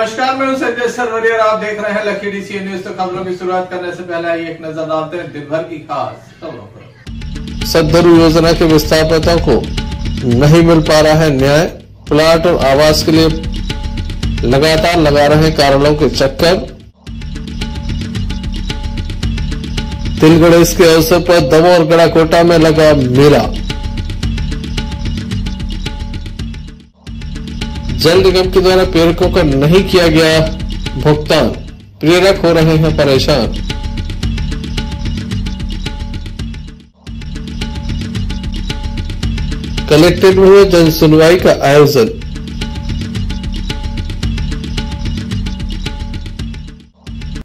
नमस्कार, मैं हूं संजय सरवरिया और आप देख रहे हैं लकी डीसी न्यूज। तो खबरों की शुरुआत करने से पहले आइए एक नजर डालते हैं दिन भर की खास खबरों पर। सदगुरु योजना के विस्थापितों को नहीं मिल पा रहा है न्याय। प्लाट और आवास के लिए लगातार लगा रहे हैं कार्यालयों के चक्कर। तिल गणेश के अवसर पर दमोह और गड़ाकोटा में लगा मेला। जल निगम के द्वारा प्रेरकों का नहीं किया गया भुगतान, प्रेरक हो रहे हैं परेशान। कलेक्ट्रेट में हुए जन सुनवाई का आयोजन।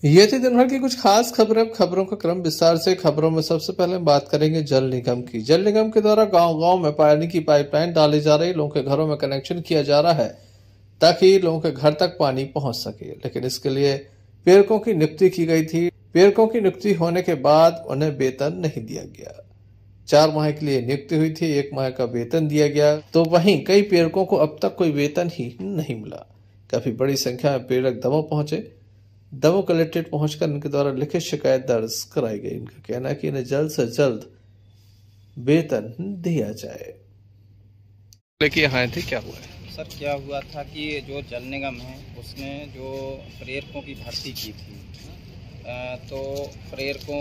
ये थी दिन भर की कुछ खास खबरें। अब खबरों का क्रम विस्तार से। खबरों में सबसे पहले बात करेंगे जल निगम की। जल निगम के द्वारा गांव-गांव में पानी की पाइपलाइन डाली जा रही, लोगों के घरों में कनेक्शन किया जा रहा है ताकि लोगों के घर तक पानी पहुंच सके। लेकिन इसके लिए प्रेरकों की नियुक्ति की गई थी। प्रेरकों की नियुक्ति होने के बाद उन्हें वेतन नहीं दिया गया। 4 माह के लिए नियुक्ति हुई थी, 1 माह का वेतन दिया गया। तो वहीं कई प्रेरकों को अब तक कोई वेतन ही नहीं मिला। काफी बड़ी संख्या में प्रेरक दमोह पहुंचे। दमोह कलेक्ट्रेट पहुंचकर इनके द्वारा लिखित शिकायत दर्ज कराई गई। इनका कहना है कि इन्हें जल्द से जल्द वेतन दिया जाए। लेकिन यहाँ थे, क्या हुआ है? सर, क्या हुआ था कि जो जल निगम है उसने जो प्रेरकों की भर्ती की थी, तो प्रेरकों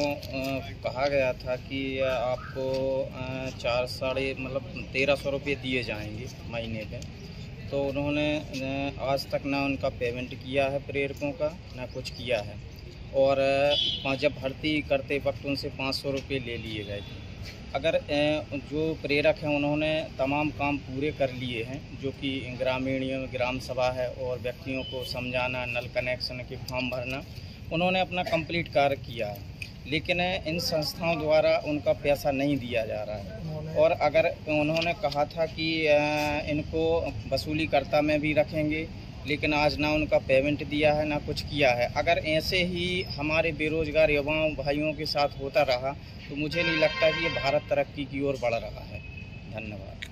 कहा गया था कि आपको 1300 रुपये दिए जाएंगे महीने पे। तो उन्होंने आज तक ना उनका पेमेंट किया है प्रेरकों का, ना कुछ किया है। और जब भर्ती करते वक्त उनसे 500 रुपये ले लिए गए थे। अगर जो प्रेरक हैं उन्होंने तमाम काम पूरे कर लिए हैं, जो कि ग्राम सभा है और व्यक्तियों को समझाना, नल कनेक्शन के फॉर्म भरना, उन्होंने अपना कंप्लीट कार्य किया है। लेकिन इन संस्थाओं द्वारा उनका पैसा नहीं दिया जा रहा है। और अगर उन्होंने कहा था कि इनको वसूलीकर्ता में भी रखेंगे, लेकिन आज ना उनका पेमेंट दिया है, ना कुछ किया है। अगर ऐसे ही हमारे बेरोजगार युवाओं भाइयों के साथ होता रहा तो मुझे नहीं लगता कि ये भारत तरक्की की ओर बढ़ रहा है। धन्यवाद।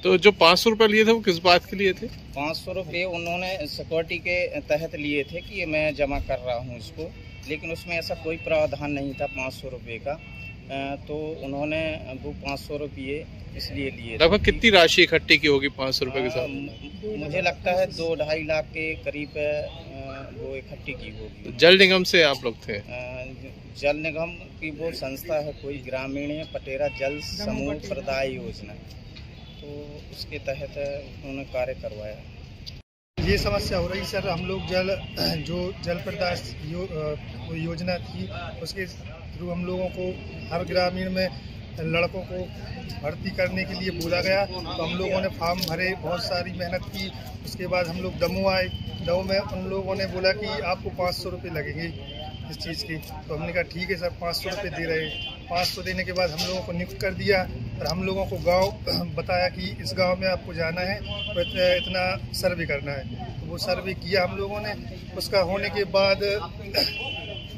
तो जो 500 रुपये लिए थे वो किस बात के लिए थे? 500 रुपये उन्होंने सिक्योरिटी के तहत लिए थे कि मैं जमा कर रहा हूँ इसको, लेकिन उसमें ऐसा कोई प्रावधान नहीं था 500 रुपये का। तो उन्होंने वो 500 रुपये इसलिए लिए। लगभग कितनी राशि इकट्ठी की होगी 500 रुपये के साथ? मुझे लगता है 2-2.5 लाख के करीब वो इकट्ठी की होगी। जल निगम से आप लोग थे? जल निगम की वो संस्था है कोई, ग्रामीण पटेरा जल समूह प्रदाय योजना, तो उसके तहत उन्होंने कार्य करवाया। ये समस्या हो रही सर, हम लोग जल प्रदाय योजना थी, उसके थ्रू हम लोगों को हर ग्रामीण में लड़कों को भर्ती करने के लिए बोला गया। तो हम लोगों ने फॉर्म भरे, बहुत सारी मेहनत की। उसके बाद हम लोग दमोह आए। दमोह में उन लोगों ने बोला कि आपको 500 रुपये लगेंगे इस चीज़ की। तो हमने कहा ठीक है सर, 500 रुपये दे रहे हैं। 500 देने के बाद हम लोगों को नियुक्त कर दिया और हम लोगों को गांव बताया कि इस गांव में आपको जाना है और इतना सर्वे करना है। तो वो सर्वे किया हम लोगों ने। उसका होने के बाद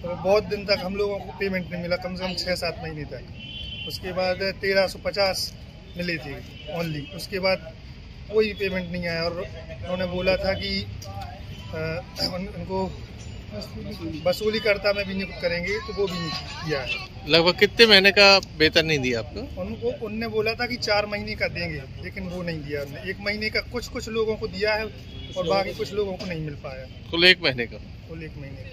बहुत दिन तक हम लोगों को पेमेंट नहीं मिला, कम से कम 6-7 महीने तक। उसके बाद 1350 मिले थे ओनली। उसके बाद कोई पेमेंट नहीं आया और उन्होंने बोला था कि उनको वसूलीकर्ता में भी नियुक्त करेंगे, तो वो भी नहीं किया है। लगभग कितने महीने का वेतन नहीं दिया आपको? उनने बोला था कि 4 महीने का देंगे, लेकिन वो नहीं दिया उन्होंने। 1 महीने का कुछ लोगों को दिया है और बाकी कुछ लोगों को नहीं मिल पाया। कुल 1 महीने का? कुल 1 महीने का।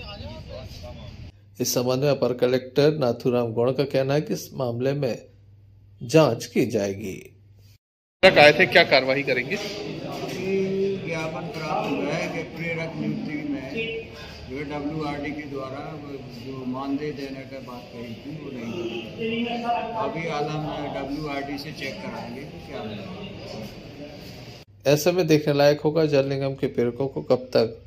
इस संबंध में अपर कलेक्टर नाथूराम गौड़ का कहना है कि इस मामले में जांच की जाएगी। आए थे, क्या कार्रवाई करेंगे? ज्ञापन प्राप्त हुआ है कि प्रेरक नियुक्ति में जो WRD के द्वारा जो मानदेय देने का बात कही थी वो नहीं हुई। अभी आलम WRD से चेक कराएंगे कि क्या है। ऐसे में देखने लायक होगा जल निगम के प्रेरकों को कब तक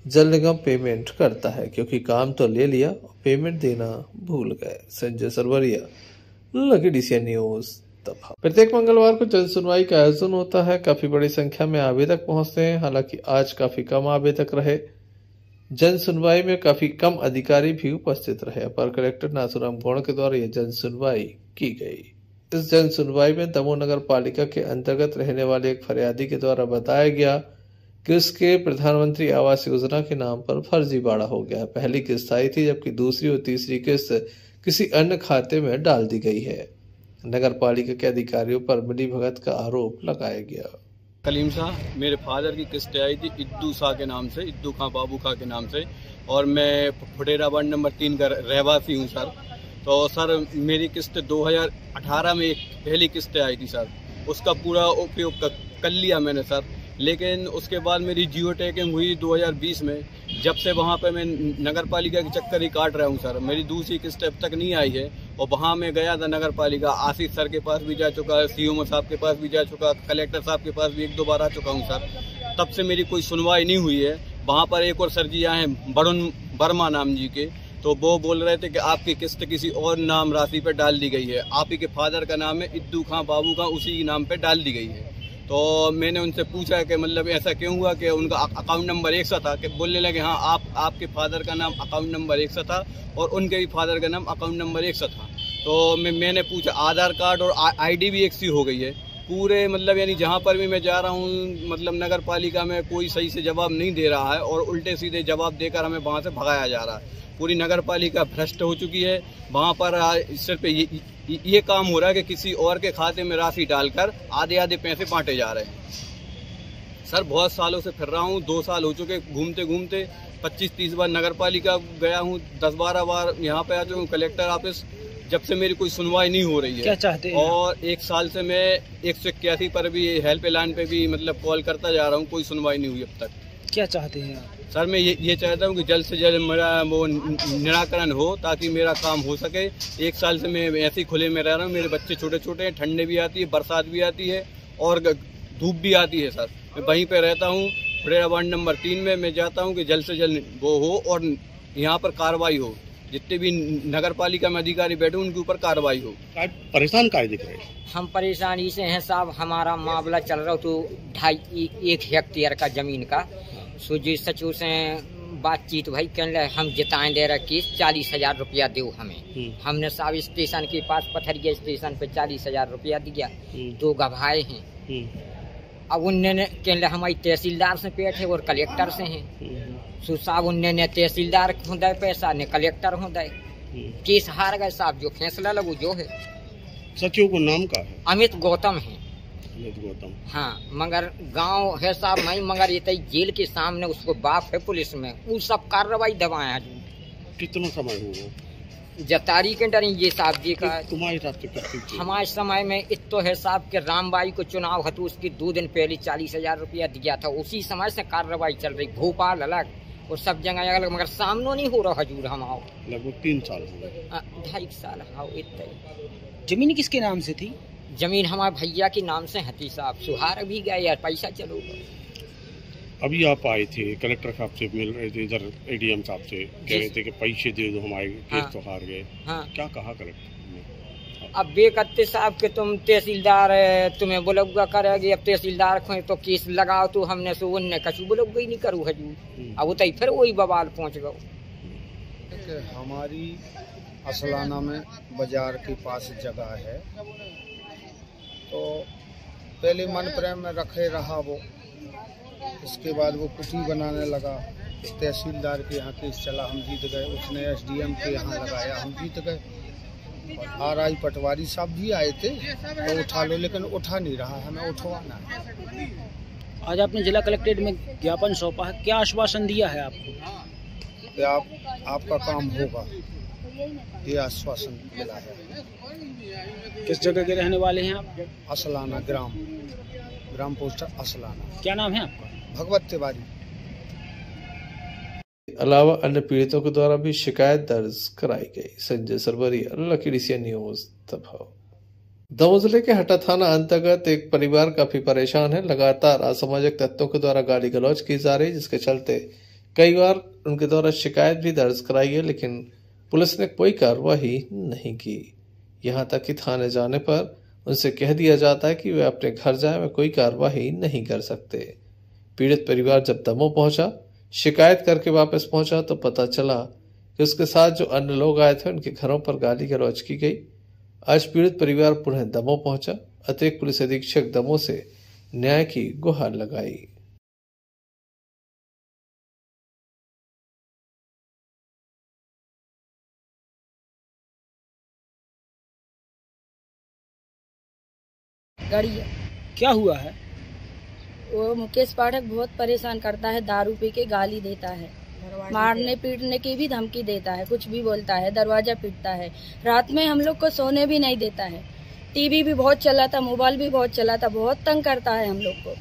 जल निगम पेमेंट करता है, क्योंकि काम तो ले लिया, पेमेंट देना भूल गए। Sanjay Sarwaria, lucky DC news. प्रत्येक मंगलवार को जन सुनवाई का आयोजन होता है। काफी बड़ी संख्या में आवेदक पहुंचते हैं। हालांकि आज काफी कम आवेदक रहे। जन सुनवाई में काफी कम अधिकारी भी उपस्थित रहे। अपर कलेक्टर नाथूराम गौड़ के द्वारा यह जन सुनवाई की गई। इस जन सुनवाई में दमोह नगर पालिका के अंतर्गत रहने वाले एक फरियादी के द्वारा बताया गया कि उसके प्रधानमंत्री आवास योजना के नाम पर फर्जीवाड़ा हो गया है। पहली किस्त आई थी, जबकि दूसरी और तीसरी किस्त किसी अन्य खाते में डाल दी गई है। नगर पालिका के अधिकारियों पर मिलीभगत का आरोप लगाया गया। कलीम शाह, मेरे फादर की किस्त आई थी इद्दू शाह के नाम से, इद्दू खां बाबू खां के नाम से, और मैं फुटेरा वार्ड नंबर 3 का रहवासी हूँ सर। तो सर मेरी किस्त 2018 में एक पहली किस्त आई थी सर, उसका पूरा उपयोग कर लिया मैंने सर। लेकिन उसके बाद मेरी जियो टैगिंग हुई 2020 में, जब से वहाँ पे मैं नगर पालिका के चक्कर ही काट रहा हूँ सर। मेरी दूसरी किस्त अब तक नहीं आई है, और वहाँ मैं गया था नगर पालिका, आशीष सर के पास भी जा चुका, सीओ साहब के पास भी जा चुका, कलेक्टर साहब के पास भी 1-2 बार आ चुका हूँ सर। तब से मेरी कोई सुनवाई नहीं हुई है। वहाँ पर एक और सर जी आए हैं वरुण वर्मा नाम जी के, तो वो बोल रहे थे कि आपकी किस्त किसी और नाम राशि पर डाल दी गई है, आप ही के फादर का नाम है इद्दू खां बाबू खां, उसी नाम पे डाल दी गई है। तो मैंने उनसे पूछा कि मतलब ऐसा क्यों हुआ, कि उनका अकाउंट नंबर एक सा था, कि बोलने लगे हाँ आपके फादर का नाम अकाउंट नंबर एक सा था और उनके भी फादर का नाम अकाउंट नंबर एक सा था। तो मैंने पूछा, आधार कार्ड और आईडी भी एक सी हो गई है पूरे, मतलब यानी जहाँ पर भी मैं जा रहा हूँ, मतलब नगर पालिका में कोई सही से जवाब नहीं दे रहा है और उल्टे सीधे जवाब देकर हमें वहाँ से भगाया जा रहा है। पूरी नगर पालिका भ्रष्ट हो चुकी है। वहाँ पर सिर्फ ये काम हो रहा है कि किसी और के खाते में राशि डालकर आधे पैसे बांटे जा रहे हैं। सर बहुत सालों से फिर रहा हूँ, 2 साल हो चुके घूमते घूमते, 25-30 बार नगर पालिका गया हूँ, 10-12 बार यहाँ पे आ चुका हूँ कलेक्टर ऑफिस, जब से मेरी कोई सुनवाई नहीं हो रही है। क्या चाहते हैं? और 1 साल से मैं 181 पर भी, हेल्पलाइन पे भी मतलब कॉल करता जा रहा हूँ, कोई सुनवाई नहीं हुई अब तक। क्या चाहते हैं आप? सर मैं ये चाहता हूँ कि जल्द से जल्द मेरा वो निराकरण हो, ताकि मेरा काम हो सके। 1 साल से मैं ऐसे ही खुले में रह रहा हूँ, मेरे बच्चे छोटे छोटे हैं, ठंडे भी आती है, बरसात भी आती है और धूप भी आती है। सर मैं वहीं पे रहता हूँ, फुटेरा वार्ड नंबर 3 में। मैं चाहता हूँ कि जल्द से जल्द वो हो और यहाँ पर कार्रवाई हो, जितने भी नगर पालिका में अधिकारी बैठे उनके ऊपर कार्रवाई हो। परेशान काय दिख रहे हैं? हम परेशानी से हैं साहब, हमारा मामला चल रहा तो 2.5-1 हेक्टेयर का जमीन का। सुजी सचिव से बातचीत भाई, कहने हम जिताएं दे रहे केस 40,000 रुपया दो हमें। हमने साहब स्टेशन के पास पथरिया स्टेशन पे 40,000 रुपया दिया, 2 गवाह हैं। अब उन्होंने कहने हमारी तहसीलदार से बैठे और कलेक्टर से हैं। सो साहब उन्होंने तहसीलदार खुदा पैसा ने कलेक्टर खुदा, केस हार गए साहब। जो फैसला लगू जो है। सचिव को नाम का है? अमित गौतम है। गौतम, हाँ, मगर गांव है साहब नहीं, मगर ये जेल के सामने उसको बाप है पुलिस में, वो सब कार्रवाई दबाए। कितना समय हुआ? जतारी के डर ये साहब जी का। तुम्हारे हिसाब से कितनी? हमारे समय में इतो है साहब के रामबाई को चुनाव हतु, उसकी 2 दिन पहले 40,000 रुपया दिया था। उसी समय से कार्रवाई चल रही, भोपाल अलग और सब जगह अलग, मगर सामने नहीं हो रहा हजूर। हम आओ लगभग 3 साल हो गए। 2.5 साल हाँ इतना। जमीन किसके नाम से थी? जमीन हमारे भैया के नाम से हती साहब, सुहार भी गए यार, पैसा चलो। अभी आप आए थे, कलेक्टर साहब से मिल रहे थे, इधर एडीएम साहब से कह रहे थे कि पैसे दे दो, हमारे केस तो हार गए। हाँ। क्या कहा कलेक्टर ने? अब बेकते साहब के तुम तहसीलदार तुम्हें बुलौगा करेगी, अब तहसीलदार खोए तो केस लगाओ, तो हमने सो उनने कछु बुलौगा ही नहीं करूँ हजूर। अब उतई फिर वही बवाल पहुँच गए। हमारी असलाना में बाजार के पास जगह है, तो पहले मन प्रेम में रखे रहा वो, इसके बाद वो कुटी बनाने लगा। तहसीलदार के यहाँ केस चला, हम जीत गए। उसने एसडीएम के यहाँ लगाया, हम जीत गए। और आरआई पटवारी साहब भी आए थे तो उठा लो, लेकिन उठा नहीं रहा, हमें उठवाना है। आज आपने जिला कलेक्ट्रेट में ज्ञापन सौंपा है, क्या आश्वासन दिया है आपको? कि आपका काम होगा, ये आश्वासन मिला है। किस जगह के रहने वाले हैं आप? असलाना ग्राम पोस्ट असलाना। क्या नाम है आपका? भगवत तिवारी। अलावा अन्य पीड़ितों के द्वारा भी शिकायत दर्ज कराई गई। Sanjay Sarwaria, lucky DCN news, Damoh. Damoh जिले के हटा थाना अंतर्गत एक परिवार काफी परेशान है। लगातार असामाजिक तत्वों के द्वारा गाली गलौज की जा रही, जिसके चलते कई बार उनके द्वारा शिकायत भी दर्ज कराई है, लेकिन पुलिस ने कोई कार्रवाई नहीं की। यहाँ तक कि थाने जाने पर उनसे कह दिया जाता है कि वे अपने घर जाएं, वे कोई कार्रवाई नहीं कर सकते। पीड़ित परिवार जब दमोह पहुंचा, शिकायत करके वापस पहुंचा, तो पता चला कि उसके साथ जो अन्य लोग आए थे उनके घरों पर गाली गलौज की गई। आज पीड़ित परिवार पुनः दमोह पहुंचा। अतिरिक्त पुलिस अधीक्षक दमोह से न्याय की गुहार लगाई। गढ़िया। क्या हुआ है? वो मुकेश पाठक बहुत परेशान करता है, दारू पी के गाली देता है, मारने पीटने की भी धमकी देता है, कुछ भी बोलता है, दरवाजा पीटता है, रात में हम लोग को सोने भी नहीं देता है, टीवी भी बहुत चलाता, मोबाइल भी बहुत चलाता, बहुत तंग करता है हम लोग को,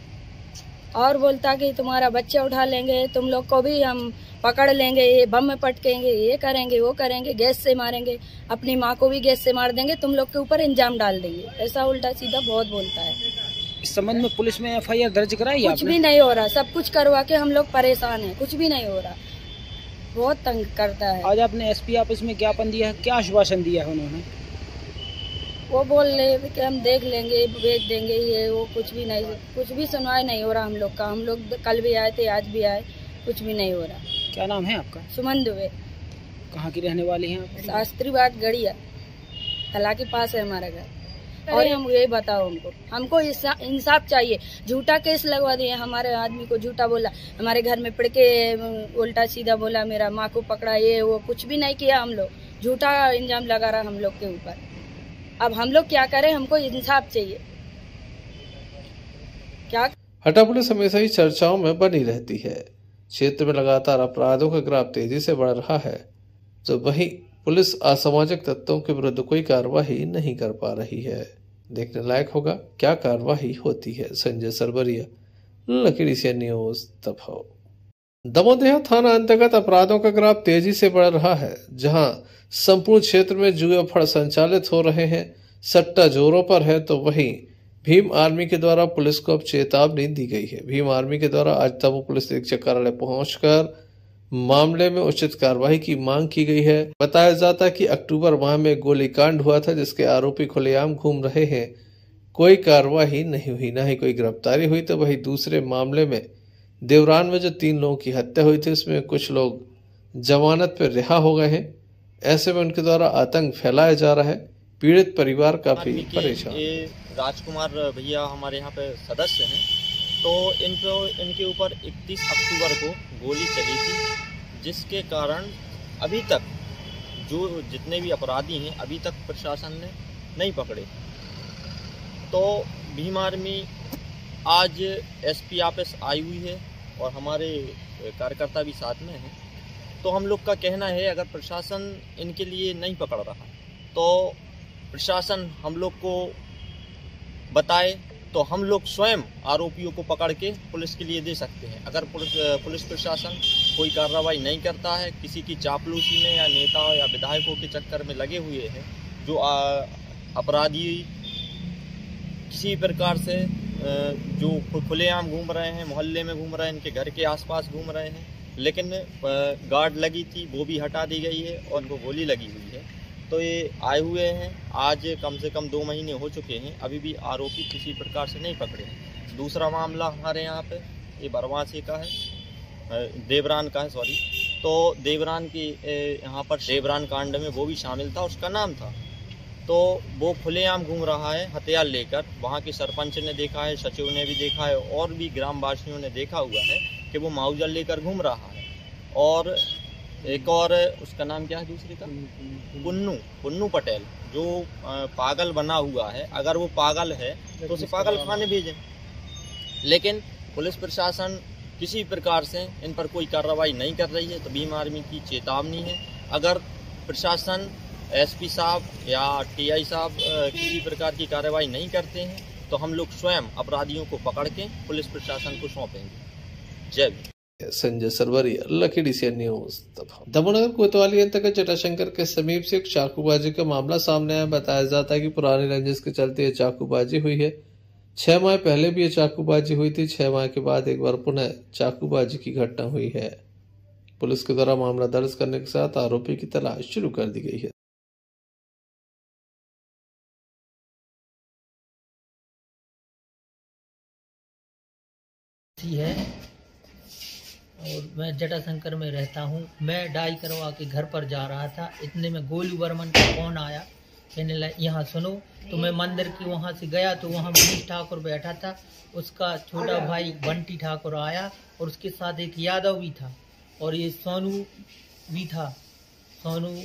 और बोलता कि तुम्हारा बच्चा उठा लेंगे, तुम लोग को भी हम पकड़ लेंगे, ये बम में पटकेंगे, ये करेंगे, वो करेंगे, गैस से मारेंगे, अपनी माँ को भी गैस से मार देंगे, तुम लोग के ऊपर इल्जाम डाल देंगे, ऐसा उल्टा सीधा बहुत बोलता है। इस संबंध में पुलिस में FIR दर्ज कराई? कुछ भी नहीं हो रहा, सब कुछ करवा के हम लोग परेशान हैं, कुछ भी नहीं हो रहा, बहुत तंग करता है। आज आपने SP ऑफिस में ज्ञापन दिया है, क्या आश्वासन दिया है उन्होंने? वो बोल रहे कि हम देख लेंगे, भेज देंगे, ये वो कुछ भी नहीं, कुछ भी सुनवाई नहीं हो रहा हम लोग का। हम लोग कल भी आए थे, आज भी आए, कुछ भी नहीं हो रहा। क्या नाम है आपका? सुमन दुबे। कहाँ की रहने वाली हैं आप? शास्त्री बाग गढ़िया, तला के पास है हमारा घर। और हम यही बताओ, हमको इंसाफ चाहिए। झूठा केस लगवा दिए, हमारे आदमी को झूठा बोला, हमारे घर में पड़ के उल्टा सीधा बोला, मेरा माँ को पकड़ा, ये वो कुछ भी नहीं किया। हम लोग झूठा इल्जाम लगा रहा हम लोग के ऊपर। अब हम लोग क्या करें, हमको इंसाफ चाहिए। क्या हटा पुलिस हमेशा ही चर्चाओं में बनी रहती है। क्षेत्र में लगातार अपराधों का ग्राफ तेजी से बढ़ रहा है, तो वहीं पुलिस असामाजिक तत्वों के विरुद्ध कोई कार्रवाई नहीं कर पा रही है। देखने लायक होगा क्या कार्रवाई होती है। संजय सरवरिया, लकीड़ी से न्यूज दफाओ। दमोह थाना अंतर्गत अपराधों का ग्राफ तेजी से बढ़ रहा है, जहां संपूर्ण क्षेत्र में जुए फड़ संचालित हो रहे हैं, सट्टा जोरों पर है, तो वहीं भीम आर्मी के द्वारा पुलिस को अब चेतावनी दी गई है। भीम आर्मी के द्वारा आज दमोह पुलिस अधीक्षक कार्यालय पहुंचकर मामले में उचित कार्रवाई की मांग की गई है। बताया जाता है कि अक्टूबर माह में गोलीकांड हुआ था, जिसके आरोपी खुलेआम घूम रहे हैं। कोई कार्रवाई नहीं हुई, न ही कोई गिरफ्तारी हुई। तो वही दूसरे मामले में देवरान में जो 3 लोगों की हत्या हुई थी, उसमें कुछ लोग जमानत पर रिहा हो गए हैं। ऐसे में उनके द्वारा आतंक फैलाया जा रहा है। पीड़ित परिवार काफी परेशान। राजकुमार भैया हमारे यहाँ पे सदस्य हैं, तो इनके ऊपर 31 अक्टूबर को गोली चली थी, जिसके कारण अभी तक जो जितने भी अपराधी हैं अभी तक प्रशासन ने नहीं पकड़े। तो भीम आर्मी आज SP ऑफिस आई हुई है और हमारे कार्यकर्ता भी साथ में हैं। तो हम लोग का कहना है, अगर प्रशासन इनके लिए नहीं पकड़ रहा तो प्रशासन हम लोग को बताए, तो हम लोग स्वयं आरोपियों को पकड़ के पुलिस के लिए दे सकते हैं। अगर पुलिस प्रशासन कोई कार्रवाई नहीं करता है, किसी की चापलूसी में या नेता या विधायकों के चक्कर में लगे हुए हैं, जो अपराधी किसी प्रकार से जो खुलेआम घूम रहे हैं, मोहल्ले में घूम रहे हैं, इनके घर के आसपास घूम रहे हैं, लेकिन गार्ड लगी थी वो भी हटा दी गई है और उनको गोली लगी हुई है। तो ये आए हुए हैं, आज कम से कम 2 महीने हो चुके हैं, अभी भी आरोपी किसी प्रकार से नहीं पकड़े हैं। दूसरा मामला हमारे यहाँ पे ये बरवासी का है, देवरान का है, सॉरी। तो देवरान की यहाँ पर देवरान कांड में वो भी शामिल था, उसका नाम था। तो वो खुलेआम घूम रहा है हथियार लेकर। वहाँ के सरपंच ने देखा है, सचिव ने भी देखा है, और भी ग्रामवासियों ने देखा हुआ है कि वो माउजर लेकर घूम रहा है। और एक और उसका नाम क्या है दूसरे का, पुन्नू पटेल, जो पागल बना हुआ है। अगर वो पागल है तो उसे पागल खाने भेजें, लेकिन पुलिस प्रशासन किसी प्रकार से इन पर कोई कार्रवाई नहीं कर रही है। तो भीम आर्मी की चेतावनी है, अगर प्रशासन SP साहब या TI साहब किसी प्रकार की कार्रवाई नहीं करते हैं तो हम लोग स्वयं अपराधियों को पकड़ के पुलिस प्रशासन को सौंपेंगे। जय भीम। संजय सरवरिया, लकीड़ी से न्यूज दफा। दमोह कोतवाली अंतर्गत जटाशंकर के समीप से एक चाकूबाजी का मामला सामने आया। बताया जाता है कि पुरानी रंजिश के चलते ये चाकूबाजी हुई है। 6 माह पहले भी ये चाकूबाजी हुई थी। 6 माह के बाद एक बार पुनः चाकूबाजी की घटना हुई है। पुलिस के द्वारा मामला दर्ज करने के साथ आरोपी की तलाश शुरू कर दी गई है। और मैं जटाशंकर में रहता हूँ। मैं डाई करवा के घर पर जा रहा था, इतने में गोलू बर्मन का फोन आया, कहने लगा यहाँ सुनो। तो मैं मंदिर की वहाँ से गया तो वहाँ मनीष ठाकुर बैठा था, उसका छोटा भाई बंटी ठाकुर आया और उसके साथ एक यादव भी था और ये सोनू भी था, सोनू।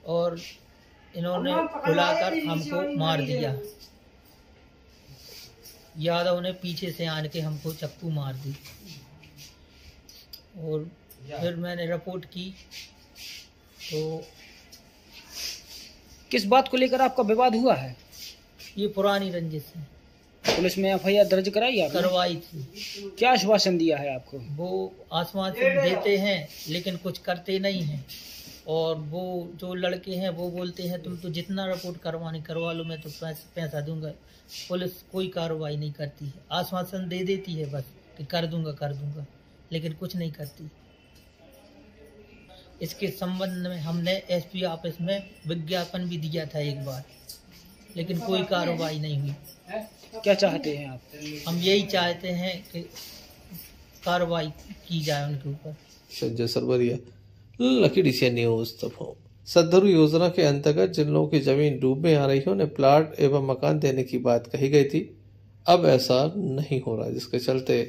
और इन्होंने बुलाकर हमको मार दिया। यादव ने पीछे से आन के हमको चक्कू मार दी और फिर मैंने रिपोर्ट की। तो किस बात को लेकर आपका विवाद हुआ है? ये पुरानी रंजिश है। पुलिस में एफआईआर दर्ज कराई आपने? करवाई थी। क्या आश्वासन दिया है आपको? वो आश्वासन देते हैं लेकिन कुछ करते नहीं हैं, और वो जो लड़के हैं वो बोलते हैं तुम तो जितना रिपोर्ट करवानी करवा लो, मैं तो पैसा दूंगा। पुलिस कोई कार्रवाई नहीं करती है, आश्वासन दे देती है बस कि कर दूंगा, लेकिन कुछ नहीं करती। इसके संबंध में हमने एसपी ऑफिस में विज्ञापन भी दिया था एक बार, लेकिन कोई कार्रवाई नहीं हुई। क्या चाहते हैं आप? हम यही चाहते हैं कि कार्रवाई की जाए उनके ऊपर। Sanjay Sarwaria, Lucky DCN news तफो। सद्धरू योजना के अंतर्गत जिन लोगों की जमीन डूब में आ रही है उन्हें प्लाट एवं मकान देने की बात कही गई थी, अब ऐसा नहीं हो रहा, जिसके चलते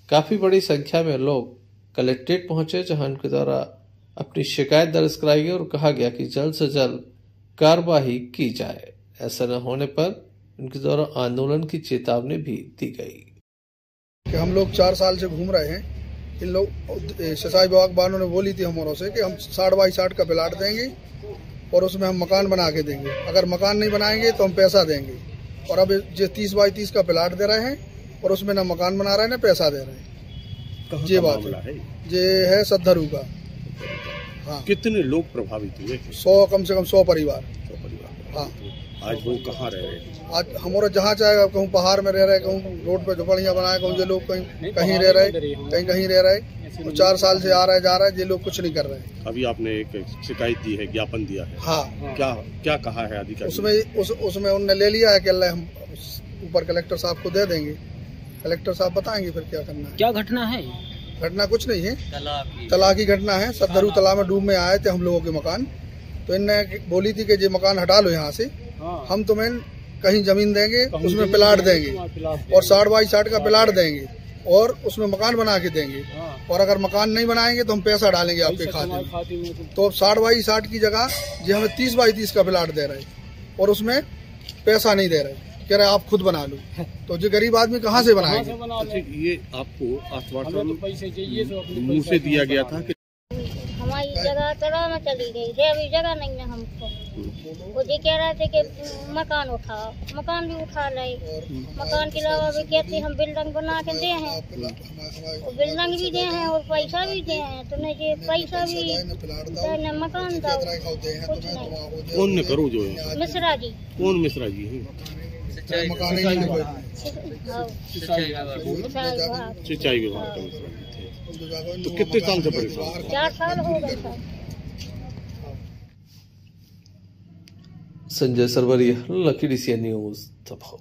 काफी बड़ी संख्या में लोग कलेक्ट्रेट पहुंचे, जहां उनके द्वारा अपनी शिकायत दर्ज कराई गई और कहा गया कि जल्द से जल्द कार्रवाई की जाए। ऐसा न होने पर उनके द्वारा आंदोलन की चेतावनी भी दी गई। कि हम लोग 4 साल से घूम रहे हैं, इन लोग सिंचाई विभाग वालों ने बोली थी हमारों से कि हम 60 बाई 60 का प्लाट देंगे और उसमें हम मकान बना के देंगे, अगर मकान नहीं बनाएंगे तो हम पैसा देंगे। और अब जो 30 बाई 30 का प्लाट दे रहे हैं और उसमें ना मकान बना रहे हैं ना पैसा दे रहे हैं। ये बात है, ये है सद्धरू का। हाँ। कितने लोग प्रभावित हुए? 100 कम से कम 100 परिवार। हाँ। आज वो कहाँ रह रहे हैं? आज हमारा जहाँ चाहे, कहूँ पहाड़ में रह रहे, कहूँ रोड पे झोपड़ियाँ बनाए, कहूँ ये लोग कहीं रह रहे, कहीं रह रहे। तो 4 साल से आ रहा है जा रहा है, ये लोग कुछ नहीं कर रहे हैं। अभी आपने एक शिकायत दी है, ज्ञापन दिया है। हाँ। क्या कहा है अधिकारी? उसमें उन्होंने ले लिया है कि अल्लाह हम ऊपर कलेक्टर साहब को दे देंगे, कलेक्टर साहब बताएंगे फिर क्या करना है। क्या घटना है? घटना कुछ नहीं है, तलाक की घटना है। सद्धरू तालाब में डूब में आए थे हम लोगों के मकान, तो इनने बोली थी कि ये मकान हटा लो यहाँ से, हम तुम्हें कहीं जमीन देंगे, उसमें प्लाट देंगे और 60 बाई 60 का प्लाट देंगे और उसमें मकान बना के देंगे, और अगर मकान नहीं बनाएंगे तो हम पैसा डालेंगे आपके खाते में। तो 60 बाई 60 की जगह ये हमें 30 बाई 30 का प्लाट दे रहे और उसमें पैसा नहीं दे रहे, कह रहे आप खुद बना लो। तो जो गरीब आदमी कहाँ से बनाएंगे? ये आपको आश्वासन मुँह से दिया गया था कि हमारी जगह तालाब में चली गई है, अभी जगह नहीं है हमको। वो जी कह रहे थे कि मकान उठाओ, मकान भी उठा ले, मकान के अलावा भी कहते हम बिल्डिंग बना के दे हैं, बिल्डिंग भी दे हैं और पैसा भी दे हैं, तो नहीं ये पैसा भी न मकान दो, कुछ नहीं। कौन ने करो जो है? मिश्रा जी। कौन मिश्रा जी है? सिंचाई विभाग का मिश्रा जी थे। तो कितने साल से परेशान? 4 साल हो गए sir. Sanjay Sarwaria, Lucky DCN news तफो।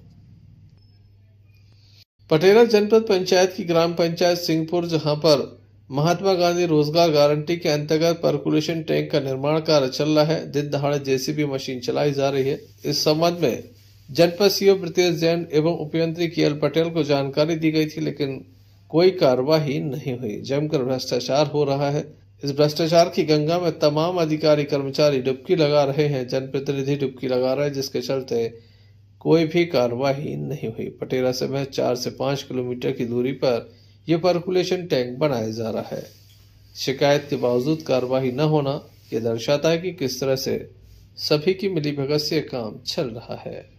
पटेरा जनपद पंचायत की ग्राम पंचायत सिंहपुर, जहां पर महात्मा गांधी रोजगार गारंटी के अंतर्गत पर्कुलेशन टैंक का निर्माण कार्य चल रहा है, दिन दहाड़े JCB मशीन चलाई जा रही है। इस संबंध में जनपद CO ब्रितेश जैन एवं उपयंत्री KL पटेल को जानकारी दी गई थी, लेकिन कोई कार्यवाही नहीं हुई। जमकर भ्रष्टाचार हो रहा है। इस भ्रष्टाचार की गंगा में तमाम अधिकारी कर्मचारी डुबकी लगा रहे हैं, जनप्रतिनिधि डुबकी लगा रहे हैं, जिसके चलते कोई भी कार्यवाही नहीं हुई। पटेरा से महज 4 से 5 किलोमीटर की दूरी पर यह पर्कुलेशन टैंक बनाया जा रहा है। शिकायत के बावजूद कार्यवाही न होना यह दर्शाता है कि किस तरह से सभी की मिलीभगत से काम चल रहा है।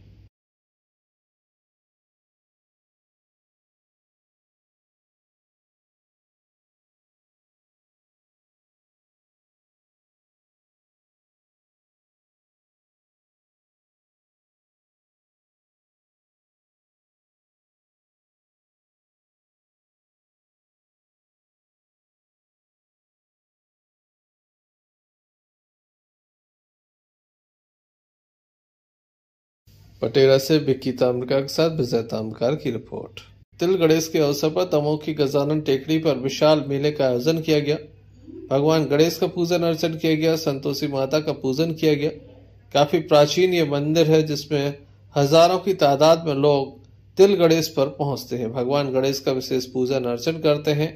पटेरा से विक्की ताम्रकार के साथ विजय ताम्रकार की रिपोर्ट। तिल गणेश के अवसर पर दमोह की गजानन टेकड़ी पर विशाल मेले का आयोजन किया गया। भगवान गणेश का पूजन अर्चन किया गया, संतोषी माता का पूजन किया गया। काफी प्राचीन ये मंदिर है, जिसमें हजारों की तादाद में लोग तिल गणेश पर पहुंचते हैं। भगवान गणेश का विशेष पूजन अर्चन करते हैं।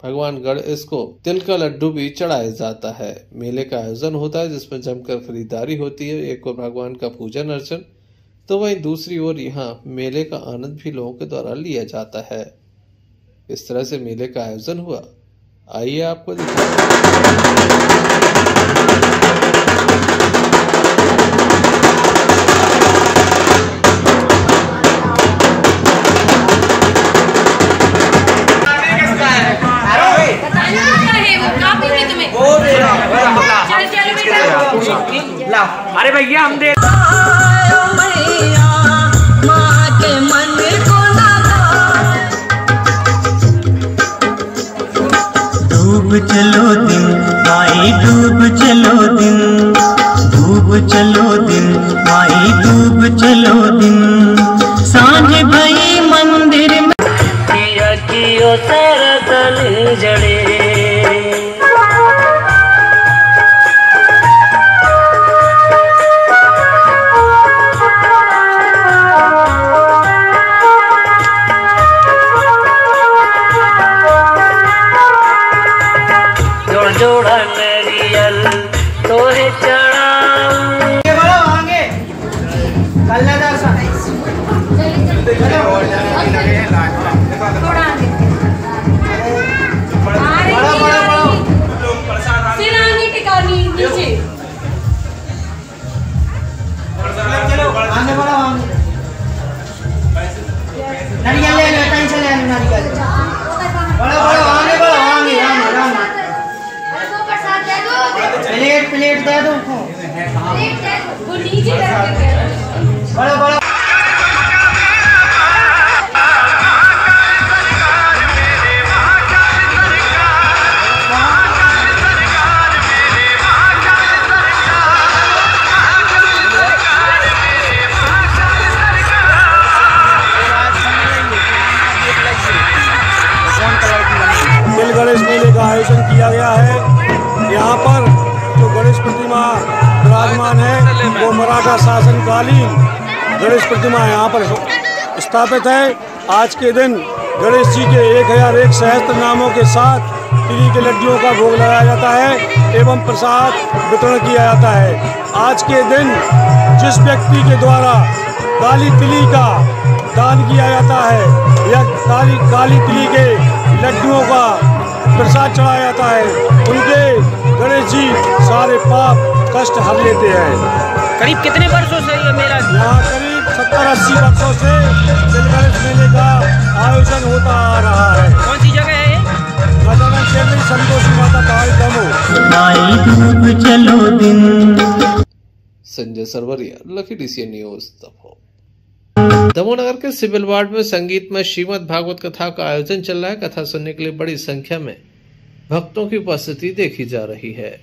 भगवान गणेश को तिल का लड्डू भी चढ़ाया जाता है। मेले का आयोजन होता है, जिसमें जमकर खरीदारी होती है। एक और भगवान का पूजन अर्चन तो वहीं दूसरी ओर यहाँ मेले का आनंद भी लोगों के द्वारा लिया जाता है। इस तरह से मेले का आयोजन हुआ, आइए आपको अरे भैया हम दे डूब चलो दिन माई डूब चलो दिन, डूब चलो दिन माई डूब चलो दिन। सांझ भई मंदिर में किया कियो सारा तन जड़े, जोड़ा नरियल तोहे चढ़ाऊं नारियल ले लो, टेंशन ले लो, नारियल प्लेट दे दो, वो नीचे बड़ा बड़ा गणेश मेले का आयोजन किया गया है। यहाँ पर जो गणेश प्रतिमा विराजमान है वो मराठा शासनकालीन गणेश प्रतिमा यहाँ पर स्थापित है। आज के दिन गणेश जी के 1001 सहस्त्र नामों के साथ तिली के लड्डुओं का भोग लगाया जाता है एवं प्रसाद वितरण किया जाता है। आज के दिन जिस व्यक्ति के द्वारा काली तिली का दान किया जाता है या काली तिली के लड्डुओं का प्रसाद चढ़ाया जाता है, उनके गणेश जी सारे पाप कष्ट हर लेते हैं। करीब कितने वर्षों से ये मेला? यहाँ करीब 70-80 वर्षों से गणेश मेले का आयोजन होता आ रहा है। कौन सी जगह है ये? संतोषी माता पहाड़ी Damoh. Sanjay Sarwaria, Lucky DCN news Damoh. Damoh नगर के सिविल वार्ड में संगीत में श्रीमद् भागवत कथा का आयोजन चल रहा है। कथा सुनने के लिए बड़ी संख्या में भक्तों की उपस्थिति देखी जा रही है।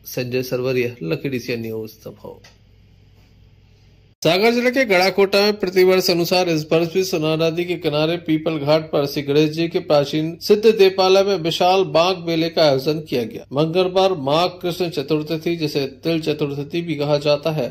Sanjay Sarwaria, Lucky DCN news Damoh. Sagar जिले के गड़ाकोटा में प्रतिवर्ष अनुसार इस वर्ष भी सोनार नदी के किनारे पीपल घाट पर श्री गणेश जी के प्राचीन सिद्ध देवालय में विशाल बाग मेले का आयोजन किया गया। मंगलवार माघ कृष्ण चतुर्थी, जिसे तिल चतुर्थी भी कहा जाता है,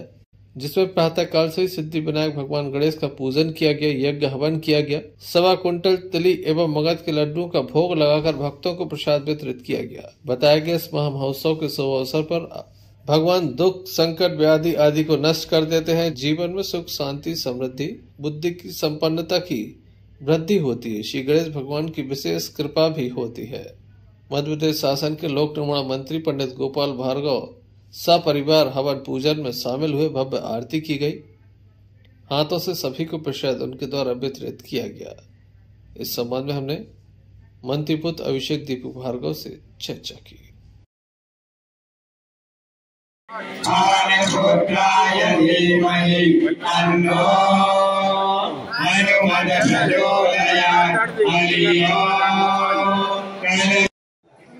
जिसमें प्रातः काल से ही सिद्धि विनायक भगवान गणेश का पूजन किया गया, यज्ञ हवन किया गया। 1.25 क्विंटल तिली एवं मगध के लड्डुओं का भोग लगाकर भक्तों को प्रसाद वितरित किया गया। बताया गया इस महोत्सव के शुभ अवसर पर भगवान दुख, संकट, व्याधि आदि को नष्ट कर देते हैं। जीवन में सुख, शांति, समृद्धि, बुद्धि की संपन्नता की वृद्धि होती है। श्री गणेश भगवान की विशेष कृपा भी होती है। मध्य प्रदेश शासन के लोक निर्माण मंत्री पंडित गोपाल भार्गव सपरिवार हवन पूजन में शामिल हुए। भव्य आरती की गई। हाथों से सभी को प्रसाद उनके द्वारा वितरित किया गया। इस संबंध में हमने मंत्री पुत्र अभिषेक दीपू भार्गव से चर्चा की।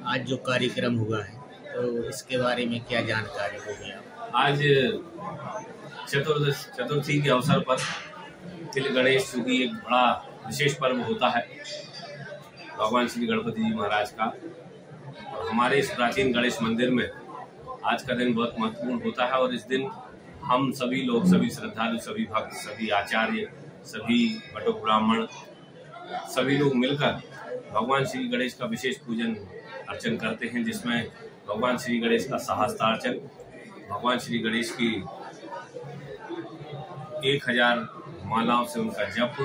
आज जो कार्यक्रम हुआ है तो इसके बारे में क्या जानकारी होगी आप? आज चतुर्थी के अवसर पर तिल गणेश चूंकि एक बड़ा विशेष पर्व होता है भगवान श्री गणपति जी महाराज का, और हमारे इस प्राचीन गणेश मंदिर में आज का दिन बहुत महत्वपूर्ण होता है। और इस दिन हम सभी लोग, सभी श्रद्धालु, सभी भक्त, सभी आचार्य, सभी बटुक ब्राह्मण, सभी लोग मिलकर भगवान श्री गणेश का विशेष पूजन अर्चन करते हैं, जिसमें भगवान श्री गणेश का सहस्त्रार्चन, भगवान श्री गणेश की 1000 मालाओं से उनका जप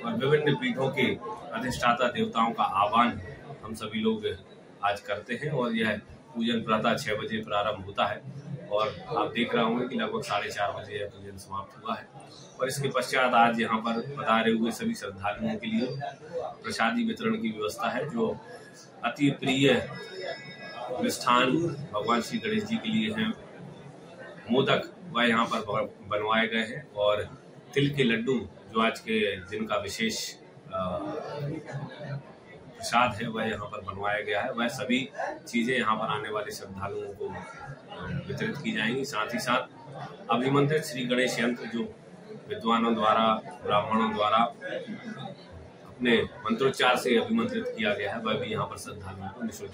और विभिन्न पीठों के अधिष्ठाता देवताओं का आह्वान हम सभी लोग आज करते हैं। और यह पूजन प्रातः 6 बजे प्रारंभ होता है और आप देख रहे होंगे कि लगभग 4:30 बजे यह पूजन समाप्त हुआ है। और इसके पश्चात आज यहाँ पर पधारे हुए सभी श्रद्धालुओं के लिए प्रसादी वितरण की व्यवस्था है, जो अति प्रिय मिष्ठान भगवान श्री गणेश जी के लिए हैं। मोदक वह यहाँ पर बनवाए गए हैं और तिल के लड्डू जो आज के दिन का विशेष प्रसाद है वह यहाँ पर बनवाया गया है। वह सभी चीजें यहाँ पर आने वाले श्रद्धालुओं को वितरित की जाएंगी। साथ ही साथ अभिमंत्रित श्री गणेश यंत्र जो विद्वानों द्वारा, ब्राह्मणों द्वारा अपने मंत्रोच्चार से अभिमंत्रित किया गया है, वह भी यहाँ पर श्रद्धालुओं को निःशुल्क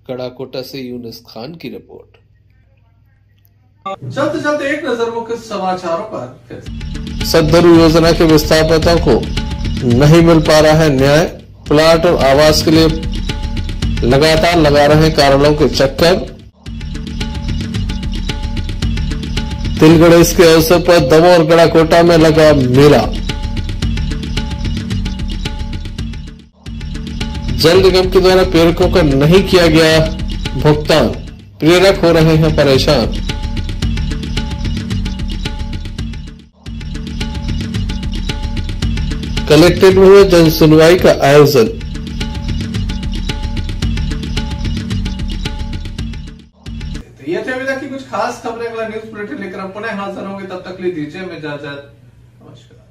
कड़ाकोटा से यूनुस खान की रिपोर्ट। चलते चलते एक नजर मुख्य समाचारों पर। सदगुरु योजना के विस्थापितों को नहीं मिल पा रहा है न्याय। प्लाट और आवास के लिए लगातार लगा रहे कार्यालयों के चक्कर। तिल गणेश के अवसर पर दमोह और कड़ाकोटा में लगा मेला। जल निगम के द्वारा प्रेरकों का नहीं किया गया भुगतान, प्रेरक हो रहे हैं परेशान। कलेक्ट्रेट में हुए जन सुनवाई का आयोजन। ये थे अभी तक की कुछ खास खबरें। अगला न्यूज बुलेटिन लेकर हम पुनः हाजिर होंगे, तब तक के लिए दीजिए इजाजत। नमस्कार।